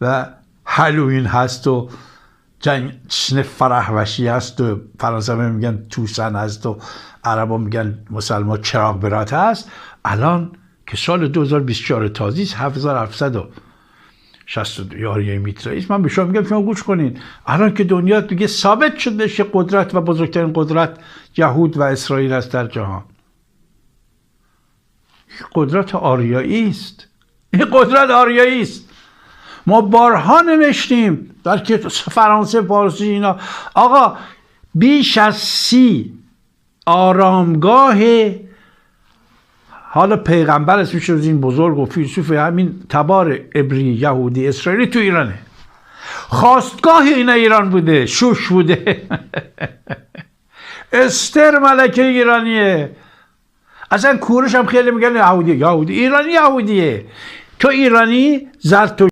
و هالوین هست و جشن فرحوشی هست و فرانسه میگن توسن هست و عربا میگن مسلمان چراغ برات هست. الان که سال 2024 تازه است، 7760 یاریه میتره است. من به شما میگم شما گوش کنین، الان که دنیا دیگه ثابت شده که قدرت و بزرگترین قدرت یهود و اسرائیل است در جهان. قدرت آریایی است، این قدرت آریایی است. ما بارها نوشتیم در که فرانسه، فارسی اینا، آقا بیش از 30 آرامگاه حالا پیغمبر اسمش از این بزرگ و فیلسوف همین تبار عبری یهودی اسرائیلی تو ایرانه. خواستگاه اینا ایران بوده، شوش بوده. استر ملکه ایرانیه. اصلا کورش هم خیلی میگن یهودی، ایرانی یهودیه. تو ایرانی زرتشتی